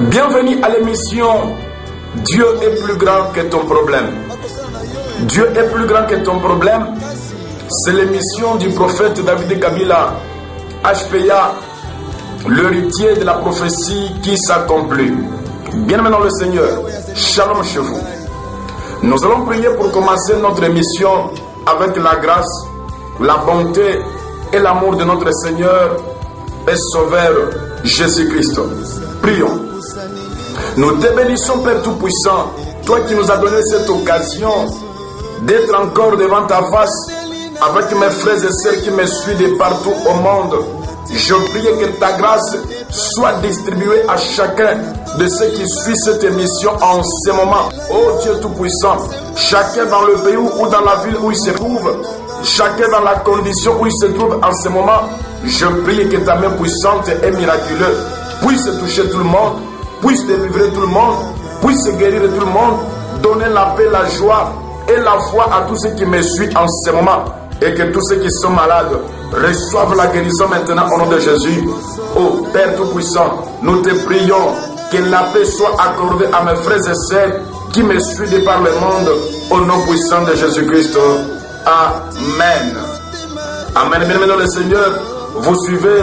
Bienvenue à l'émission Dieu est plus grand que ton problème. Dieu est plus grand que ton problème. C'est l'émission du prophète David Kabila, HPA, l'héritier de la prophétie qui s'accomplit. Bien maintenant le Seigneur, shalom chez vous. Nous allons prier pour commencer notre émission avec la grâce, la bonté et l'amour de notre Seigneur et Sauveur Jésus-Christ. Prions. Nous te bénissons, Père Tout-Puissant, toi qui nous as donné cette occasion d'être encore devant ta face avec mes frères et sœurs qui me suivent de partout au monde. Je prie que ta grâce soit distribuée à chacun de ceux qui suivent cette émission en ce moment. Oh Dieu Tout-Puissant, chacun dans le pays ou dans la ville où il se trouve, chacun dans la condition où il se trouve en ce moment, je prie que ta main puissante et miraculeuse puisse toucher tout le monde, puisse délivrer tout le monde, puisse guérir tout le monde, donner la paix, la joie et la foi à tous ceux qui me suivent en ce moment. Et que tous ceux qui sont malades reçoivent la guérison maintenant au nom de Jésus. Oh Père Tout-Puissant, nous te prions que la paix soit accordée à mes frères et sœurs qui me suivent de par le monde au nom puissant de Jésus-Christ. Amen. Amen. Bien maintenant le Seigneur, vous suivez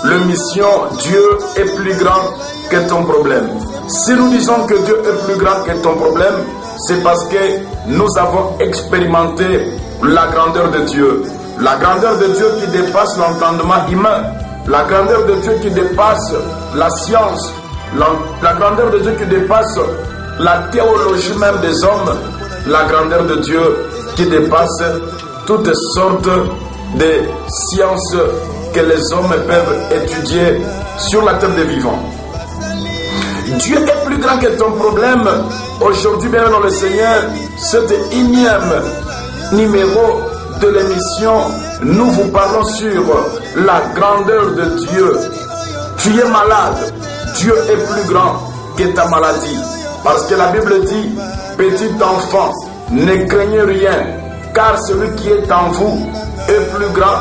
l'émission Dieu est plus grand que ton problème. Si nous disons que Dieu est plus grand que ton problème, c'est parce que nous avons expérimenté la grandeur de Dieu. La grandeur de Dieu qui dépasse l'entendement humain. La grandeur de Dieu qui dépasse la science. La grandeur de Dieu qui dépasse la théologie même des hommes. La grandeur de Dieu qui dépasse toutes sortes de sciences que les hommes peuvent étudier sur la terre des vivants. Dieu est plus grand que ton problème. Aujourd'hui, bien dans le Seigneur, cet énième numéro de l'émission, nous vous parlons sur la grandeur de Dieu. Tu es malade, Dieu est plus grand que ta maladie. Parce que la Bible dit, petit enfant, ne craignez rien, car celui qui est en vous est plus grand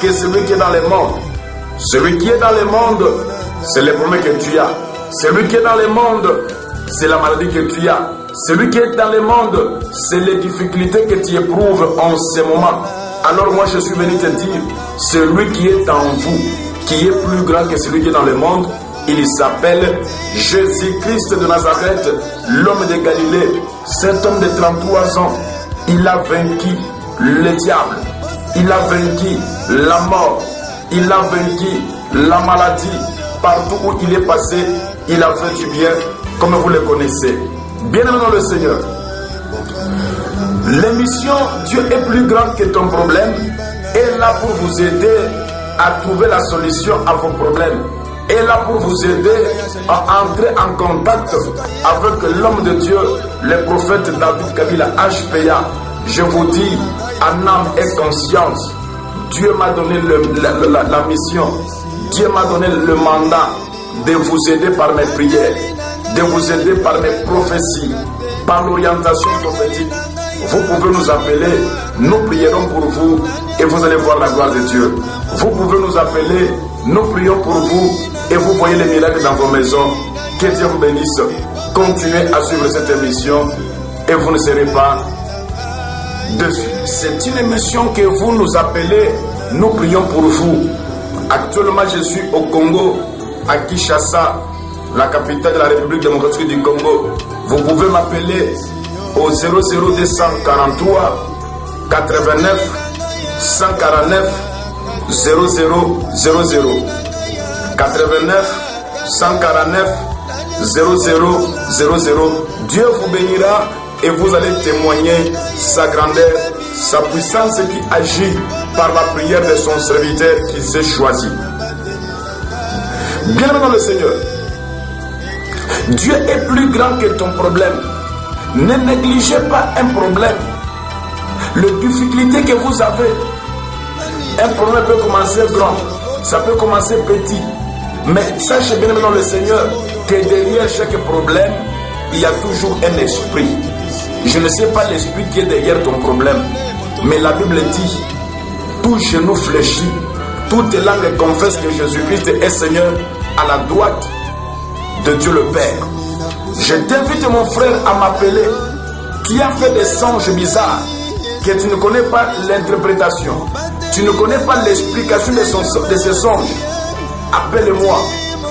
que celui qui est dans le monde. Celui qui est dans le monde, c'est le problème que tu as. Celui qui est dans le monde, c'est la maladie que tu as. Celui qui est dans le monde, c'est les difficultés que tu éprouves en ce moment. Alors moi je suis venu te dire, celui qui est en vous, qui est plus grand que celui qui est dans le monde, il s'appelle Jésus-Christ de Nazareth, l'homme de Galilée. Cet homme de 33 ans, il a vaincu le diable. Il a vaincu la mort. Il a vaincu la maladie. Partout où il est passé, il a fait du bien, comme vous le connaissez. Bien-aimé dans le Seigneur, l'émission Dieu est plus grand que ton problème est là pour vous aider à trouver la solution à vos problèmes. Est là pour vous aider à entrer en contact avec l'homme de Dieu, le prophète David Kabila, HPA. Je vous dis, en âme et conscience, Dieu m'a donné la mission. Dieu m'a donné le mandat de vous aider par mes prières, de vous aider par mes prophéties, par l'orientation prophétique. Vous pouvez nous appeler, nous prierons pour vous et vous allez voir la gloire de Dieu. Vous pouvez nous appeler, nous prions pour vous et vous voyez les miracles dans vos maisons. Que Dieu vous bénisse. Continuez à suivre cette émission et vous ne serez pas dessus. C'est une émission que vous nous appelez, nous prions pour vous. Actuellement, je suis au Congo, à Kinshasa, la capitale de la République démocratique du Congo. Vous pouvez m'appeler au 00243 89 149 0000 89 149 0000. Dieu vous bénira et vous allez témoigner sa grandeur, sa puissance qui agit par la prière de son serviteur qui s'est choisi. Bien dans le Seigneur, Dieu est plus grand que ton problème. Ne négligez pas un problème. Les difficultés que vous avez, un problème peut commencer grand, ça peut commencer petit. Mais sachez bien dans le Seigneur que derrière chaque problème, il y a toujours un esprit. Je ne sais pas l'esprit qui est derrière ton problème, mais la Bible dit, tout genou fléchit, toute langue confesse que Jésus-Christ est Seigneur à la droite de Dieu le Père. Je t'invite mon frère à m'appeler. Tu as fait des songes bizarres que tu ne connais pas l'interprétation. Tu ne connais pas l'explication de ces songes. Appelle-moi.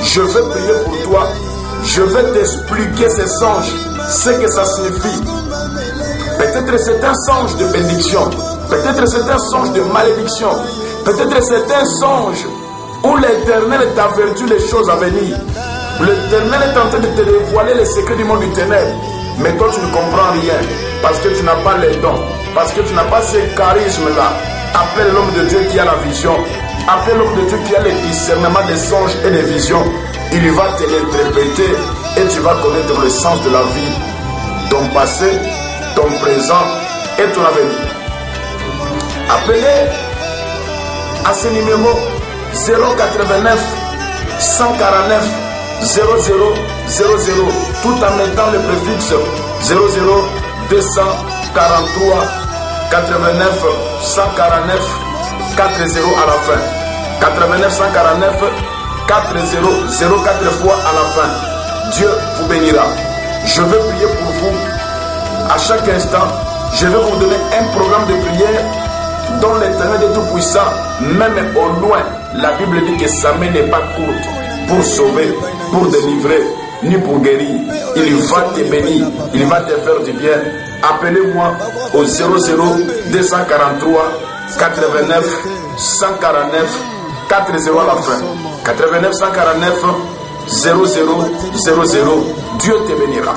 Je vais prier pour toi. Je vais t'expliquer ces songes, ce que ça signifie. Peut-être c'est un songe de bénédiction. Peut-être c'est un songe de malédiction. Peut-être c'est un songe où l'Éternel t'avertit les choses à venir. L'Éternel est en train de te dévoiler les secrets du monde du ténèbre. Mais toi, tu ne comprends rien. Parce que tu n'as pas les dons. Parce que tu n'as pas ce charisme-là. Appelle l'homme de Dieu qui a la vision. Appelle l'homme de Dieu qui a le discernement des songes et des visions. Il va te l'interpréter et tu vas connaître le sens de la vie. Ton passé, ton présent et ton avenir. Appelez à ce numéro 089 149 0000 tout en mettant le préfixe 00 243 89 149 40 à la fin. 89 149 40 04 fois à la fin. Dieu vous bénira. Je vais prier pour vous à chaque instant. Je vais vous donner un programme de prière dont l'Éternel est tout puissant, même au loin. La Bible dit que sa main n'est pas courte pour sauver, pour délivrer, ni pour guérir. Il va te bénir, il va te faire du bien. Appelez-moi au 00 243 89 149 40 à la fin. 89 149 0000. Dieu te bénira.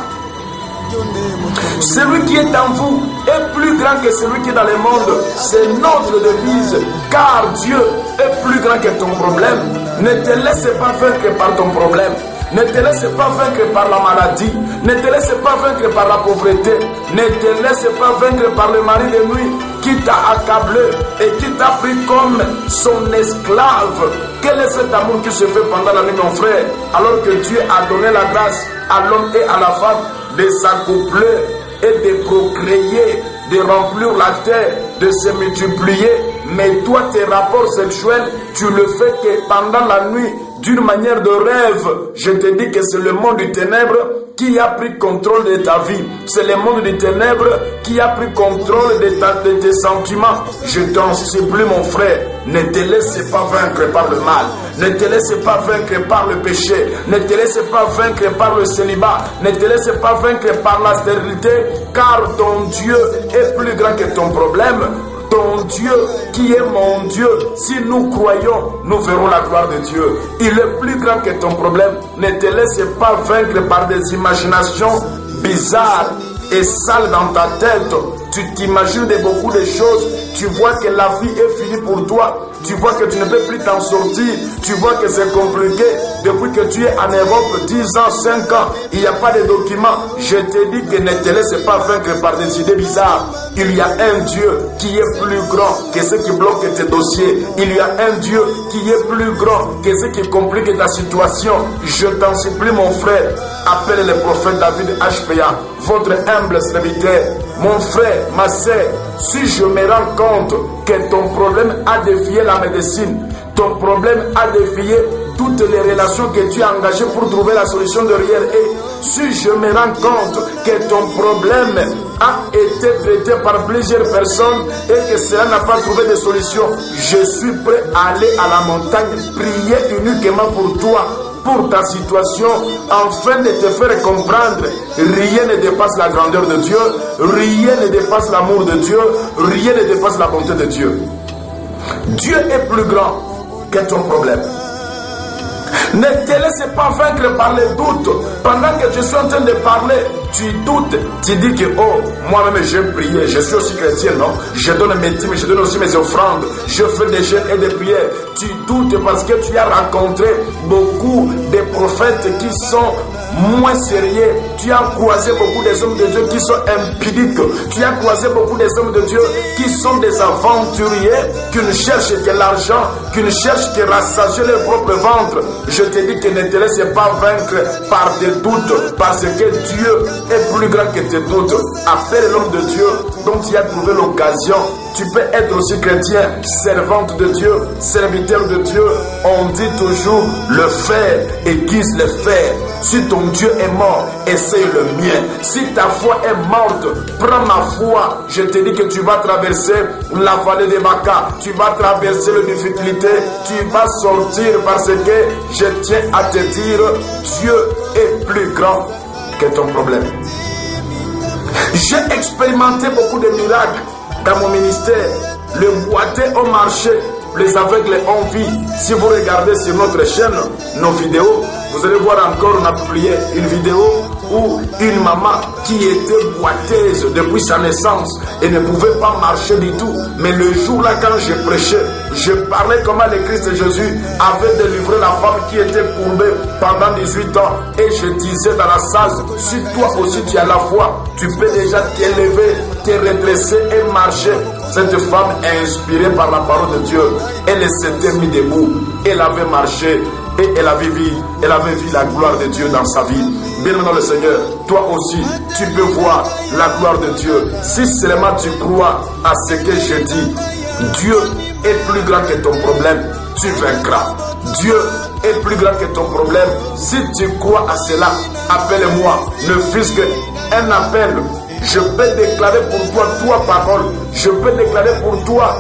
Celui qui est en vous est plus grand que celui qui est dans le monde. C'est notre devise. Car Dieu est plus grand que ton problème. Ne te laisse pas vaincre par ton problème. Ne te laisse pas vaincre par la maladie. Ne te laisse pas vaincre par la pauvreté. Ne te laisse pas vaincre par le mari de nuit qui t'a accablé et qui t'a pris comme son esclave. Quel est cet amour qui se fait pendant la nuit, mon frère, alors que Dieu a donné la grâce à l'homme et à la femme de s'accoupler et de procréer, de remplir la terre, de se multiplier. Mais toi, tes rapports sexuels, tu le fais que pendant la nuit, d'une manière de rêve. Je te dis que c'est le monde du ténèbre qui a pris contrôle de ta vie. C'est le monde du ténèbre qui a pris contrôle de tes sentiments. Je t'en supplie, mon frère, ne te laisse pas vaincre par le mal. Ne te laisse pas vaincre par le péché. Ne te laisse pas vaincre par le célibat. Ne te laisse pas vaincre par la stérilité, car ton Dieu est plus grand que ton problème. Ton Dieu qui est mon Dieu, si nous croyons, nous verrons la gloire de Dieu. Il est plus grand que ton problème. Ne te laisse pas vaincre par des imaginations bizarres et sales dans ta tête. Tu t'imagines de beaucoup de choses. Tu vois que la vie est finie pour toi. Tu vois que tu ne peux plus t'en sortir. Tu vois que c'est compliqué. Depuis que tu es en Europe, 10 ans, 5 ans, il n'y a pas de documents. Je te dis que ne te laisse pas vaincre par des idées bizarres. Il y a un Dieu qui est plus grand que ce qui bloque tes dossiers. Il y a un Dieu qui est plus grand que ce qui complique ta situation. Je t'en supplie, mon frère, appelle le prophète David HPA, votre humble serviteur. Mon frère, ma sœur, si je me rends compte que ton problème a défié la médecine, ton problème a défié toutes les relations que tu as engagées pour trouver la solution derrière, et si je me rends compte que ton problème a été traité par plusieurs personnes et que cela n'a pas trouvé de solution, je suis prêt à aller à la montagne, prier uniquement pour toi, pour ta situation, afin de te faire comprendre. Rien ne dépasse la grandeur de Dieu, rien ne dépasse l'amour de Dieu, rien ne dépasse la bonté de Dieu. Dieu est plus grand que ton problème. Ne te laisse pas vaincre par les doutes. Pendant que je suis en train de parler, tu doutes. Tu dis que, oh, moi-même j'ai prié, je suis aussi chrétien, non? Je donne mes dîmes, je donne aussi mes offrandes, je fais des jeûnes et des prières. Tu doutes parce que tu as rencontré beaucoup de prophètes qui sont moins sérieux. Tu as croisé beaucoup des hommes de Dieu qui sont impudiques. Tu as croisé beaucoup des hommes de Dieu qui sont des aventuriers, qui ne cherchent que l'argent, qui ne cherchent que rassasier leur propre ventre. Je te dis que ne te laisse pas vaincre par tes doutes, parce que Dieu est plus grand que tes doutes. Appelle l'homme de Dieu dont tu as trouvé l'occasion. tu peux être aussi chrétien, servante de Dieu, serviteur de Dieu. On dit toujours, le fer aiguise le fer. Si ton Dieu est mort, essaye le mien. Si ta foi est morte, prends ma foi. Je te dis que tu vas traverser la vallée de Baca, tu vas traverser les difficultés, tu vas sortir parce que je tiens à te dire, Dieu est plus grand que ton problème. J'ai expérimenté beaucoup de miracles dans mon ministère. Les boiteux ont marché, les aveugles ont vu. Si vous regardez sur notre chaîne, nos vidéos, vous allez voir encore, on a publié une vidéo où une maman qui était boiteuse depuis sa naissance et ne pouvait pas marcher du tout. Mais le jour-là, quand je prêchais, je parlais comment le Christ Jésus avait délivré la femme qui était courbée pendant 18 ans. Et je disais dans la salle, si toi aussi tu as la foi, tu peux déjà t'élever, te redresser et marcher. Cette femme est inspirée par la parole de Dieu. Elle s'était mise debout. Elle avait marché et elle avait vu la gloire de Dieu dans sa vie. Bien-aimé dans le Seigneur, toi aussi, tu peux voir la gloire de Dieu. Si seulement tu crois à ce que je dis, Dieu est plus grand que ton problème, tu vaincras. Dieu est plus grand que ton problème. Si tu crois à cela, appelle-moi. Ne fût-ce qu'un appel. Je peux déclarer pour toi 3 paroles. Je peux déclarer pour toi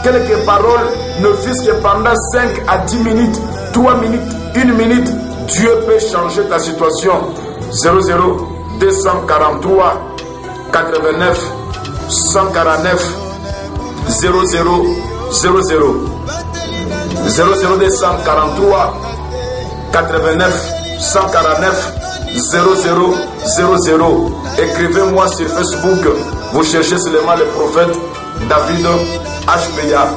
quelques paroles, ne fût-ce que pendant 5 à 10 minutes, 3 minutes, 1 minute. Dieu peut changer ta situation. 00 243 89 149 00 00 00 243 89 149 00 00. Écrivez-moi sur Facebook. Vous cherchez seulement le prophète David HPA,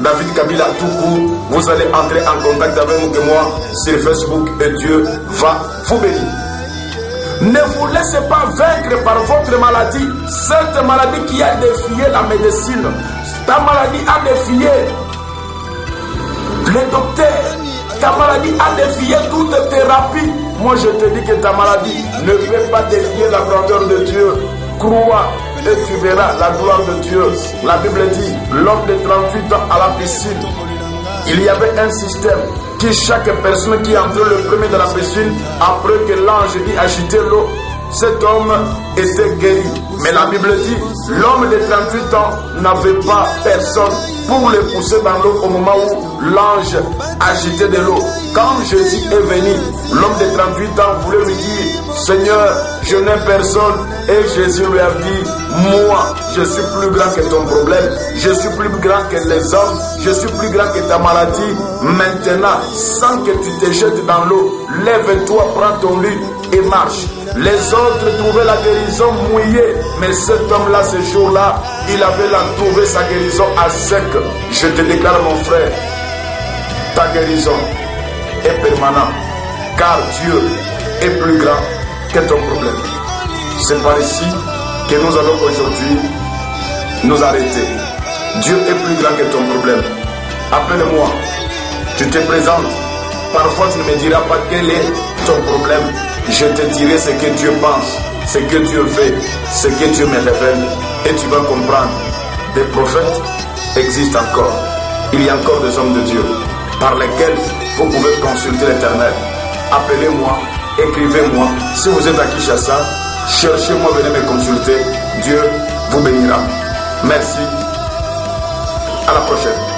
David Kabila tout court. Vous allez entrer en contact avec moi sur Facebook et Dieu va vous bénir. Ne vous laissez pas vaincre par votre maladie. Cette maladie qui a défié la médecine. Ta maladie a défié les docteurs. Ta maladie a défié toute thérapie. Moi je te dis que ta maladie ne peut pas défier la grandeur de Dieu. Crois et tu verras la gloire de Dieu. La Bible dit, l'homme de 38 ans à la piscine, il y avait un système qui chaque personne qui entrait le premier dans la piscine, après que l'ange y agité l'eau, cet homme était guéri. Mais la Bible dit, l'homme de 38 ans n'avait pas personne pour le pousser dans l'eau au moment où l'ange agitait de l'eau. Quand Jésus est venu, l'homme de 38 ans voulait lui dire, Seigneur, je n'ai personne. Et Jésus lui a dit, moi, je suis plus grand que ton problème. Je suis plus grand que les hommes. Je suis plus grand que ta maladie. Maintenant, sans que tu te jettes dans l'eau, lève-toi, prends ton lit et marche. Les autres trouvaient la guérison mouillée, mais cet homme-là, ce jour-là, il avait trouvé sa guérison à sec. Je te déclare, mon frère, ta guérison est permanente, car Dieu est plus grand que ton problème. C'est par ici que nous allons aujourd'hui nous arrêter. Dieu est plus grand que ton problème. Appelle-moi, je te présente. Parfois, tu ne me diras pas quel est ton problème. Je te dirai ce que Dieu pense, ce que Dieu fait, ce que Dieu me révèle. Et tu vas comprendre. Des prophètes existent encore. Il y a encore des hommes de Dieu par lesquels vous pouvez consulter l'Éternel. Appelez-moi, écrivez-moi. Si vous êtes à Kinshasa, cherchez-moi, venez me consulter. Dieu vous bénira. Merci. À la prochaine.